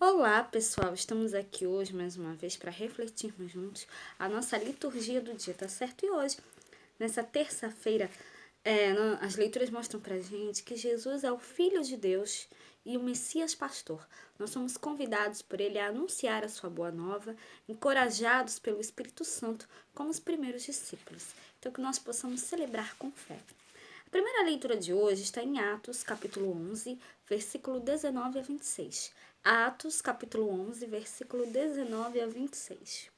Olá, pessoal! Estamos aqui hoje mais uma vez para refletirmos juntos a nossa liturgia do dia, tá certo? E hoje, nessa terça-feira, as leituras mostram pra gente que Jesus é o Filho de Deus e o Messias Pastor. Nós somos convidados por ele a anunciar a sua boa nova, encorajados pelo Espírito Santo como os primeiros discípulos. Então, que nós possamos celebrar com fé. A primeira leitura de hoje está em Atos, capítulo 11, versículo 19 a 26. Atos, capítulo 11, versículo 19 a 26.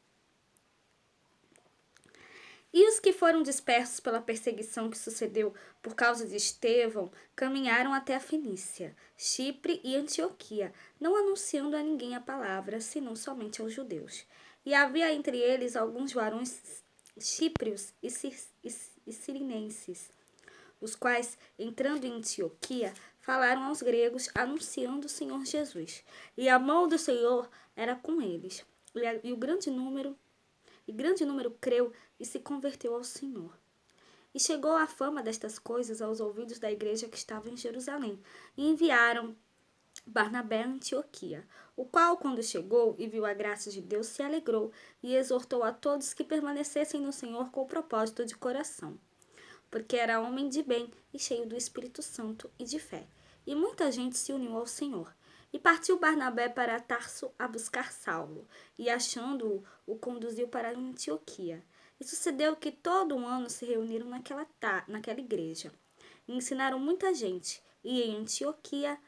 E os que foram dispersos pela perseguição que sucedeu por causa de Estevão caminharam até a Fenícia, Chipre e Antioquia, não anunciando a ninguém a palavra, senão somente aos judeus. E havia entre eles alguns varões chíprios e sirinenses, os quais, entrando em Antioquia, falaram aos gregos, anunciando o Senhor Jesus. E a mão do Senhor era com eles. E grande número creu e se converteu ao Senhor. E chegou a fama destas coisas aos ouvidos da igreja que estava em Jerusalém. E enviaram Barnabé a Antioquia, o qual, quando chegou e viu a graça de Deus, se alegrou e exortou a todos que permanecessem no Senhor com o propósito de coração, porque era homem de bem e cheio do Espírito Santo e de fé. E muita gente se uniu ao Senhor. E partiu Barnabé para Tarso a buscar Saulo, e achando-o, o conduziu para Antioquia. E sucedeu que todo um ano se reuniram naquela igreja, e ensinaram muita gente, e em Antioquia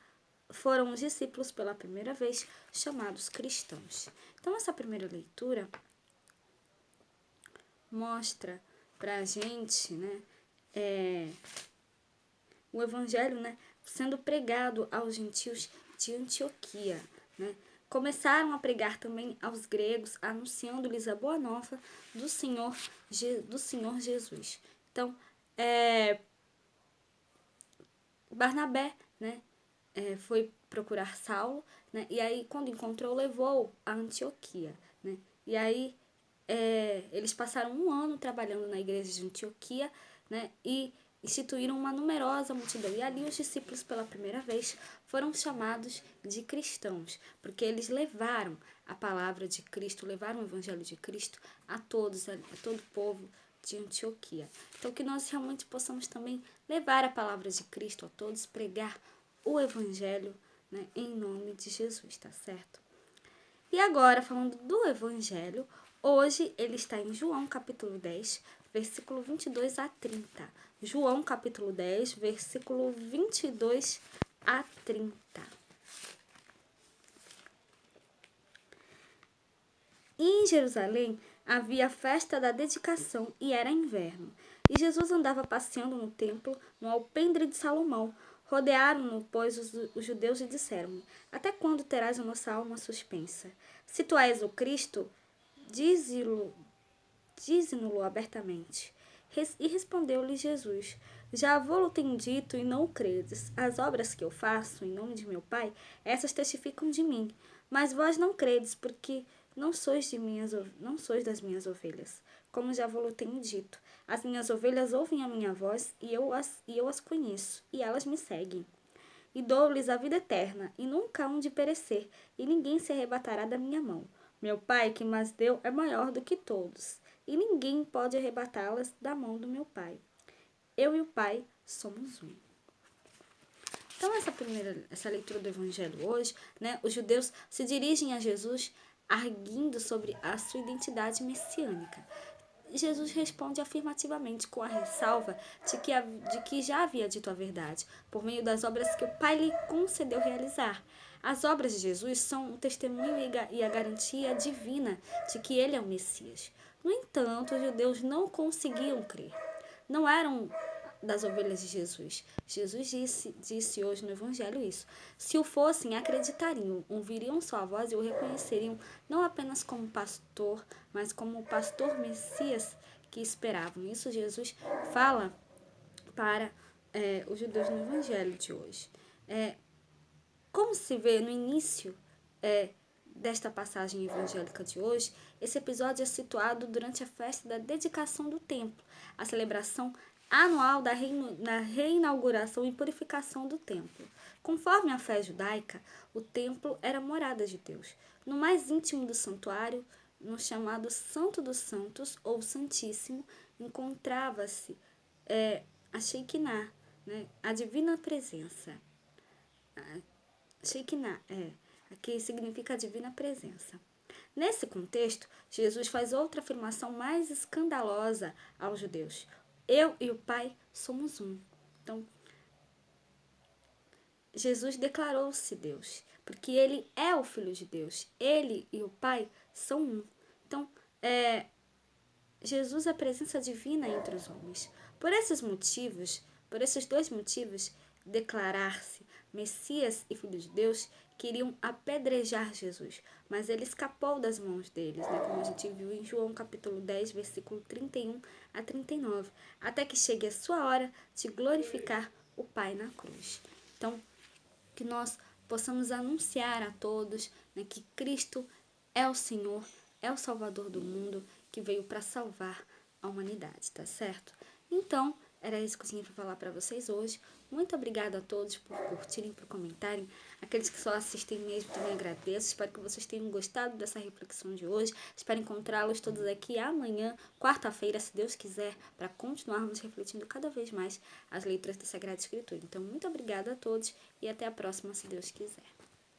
foram os discípulos pela primeira vez chamados cristãos. Então essa primeira leitura mostra para a gente, o evangelho, sendo pregado aos gentios de Antioquia, Começaram a pregar também aos gregos, anunciando-lhes a boa nova do Senhor Jesus. Então, Barnabé, foi procurar Saulo, e aí quando encontrou, levou a Antioquia, E aí eles passaram um ano trabalhando na igreja de Antioquia, e instituíram uma numerosa multidão. E ali os discípulos, pela primeira vez, foram chamados de cristãos, porque eles levaram a palavra de Cristo, levaram o evangelho de Cristo a todos, a todo o povo de Antioquia. Então, que nós realmente possamos também levar a palavra de Cristo a todos, pregar o evangelho, em nome de Jesus, tá certo? E agora, falando do evangelho, hoje ele está em João capítulo 10, versículo 22 a 30. João capítulo 10, versículo 22 a 30. E em Jerusalém havia a festa da dedicação e era inverno. E Jesus andava passeando no templo, no alpendre de Salomão. Rodearam-no, pois, os judeus e disseram-lhe: Até quando terás a nossa alma suspensa? Se tu és o Cristo, dize-no-lo abertamente. E respondeu-lhe Jesus: Já vou-lo tenho dito e não o credes. As obras que eu faço em nome de meu Pai, essas testificam de mim. Mas vós não credes, porque não sois das minhas ovelhas. Como já vou-lo tenho dito, as minhas ovelhas ouvem a minha voz e eu as conheço, e elas me seguem. E dou-lhes a vida eterna, e nunca hão de perecer, e ninguém se arrebatará da minha mão. Meu Pai, que mas deu, é maior do que todos, e ninguém pode arrebatá-las da mão do meu Pai. Eu e o Pai somos um. Então, essa leitura do Evangelho hoje, os judeus se dirigem a Jesus arguindo sobre a sua identidade messiânica. Jesus responde afirmativamente com a ressalva de que já havia dito a verdade, por meio das obras que o Pai lhe concedeu realizar. As obras de Jesus são um testemunho e a garantia divina de que ele é o Messias. No entanto, os judeus não conseguiam crer. Não eram das ovelhas de Jesus. Jesus disse hoje no Evangelho isso. Se o fossem, acreditariam, ouviriam sua voz e o reconheceriam não apenas como pastor, mas como o pastor Messias que esperavam. Isso Jesus fala para os judeus no Evangelho de hoje. Como se vê no início desta passagem evangélica de hoje, esse episódio é situado durante a festa da dedicação do templo, a celebração anual da reinauguração e purificação do templo. Conforme a fé judaica, o templo era a morada de Deus. No mais íntimo do santuário, no chamado Santo dos Santos, ou Santíssimo, encontrava-se a Shekinah, né? A divina presença. Shekinah, que significa a divina presença. Nesse contexto, Jesus faz outra afirmação mais escandalosa aos judeus. Eu e o Pai somos um. Então, Jesus declarou-se Deus, porque ele é o Filho de Deus. Ele e o Pai são um. Então, Jesus é a presença divina entre os homens. Por esses dois motivos, declarar-se Messias e Filho de Deus, queriam apedrejar Jesus, mas ele escapou das mãos deles, né? Como a gente viu em João capítulo 10, versículo 31 a 39, até que chegue a sua hora de glorificar o Pai na cruz. Então, que nós possamos anunciar a todos, né, que Cristo é o Senhor, é o Salvador do mundo, que veio para salvar a humanidade, tá certo? Então, era isso que eu tinha para falar para vocês hoje. Muito obrigada a todos por curtirem, por comentarem. Aqueles que só assistem mesmo, também agradeço. Espero que vocês tenham gostado dessa reflexão de hoje. Espero encontrá-los todos aqui amanhã, quarta-feira, se Deus quiser, para continuarmos refletindo cada vez mais as letras da Sagrada Escritura. Então, muito obrigada a todos e até a próxima, se Deus quiser.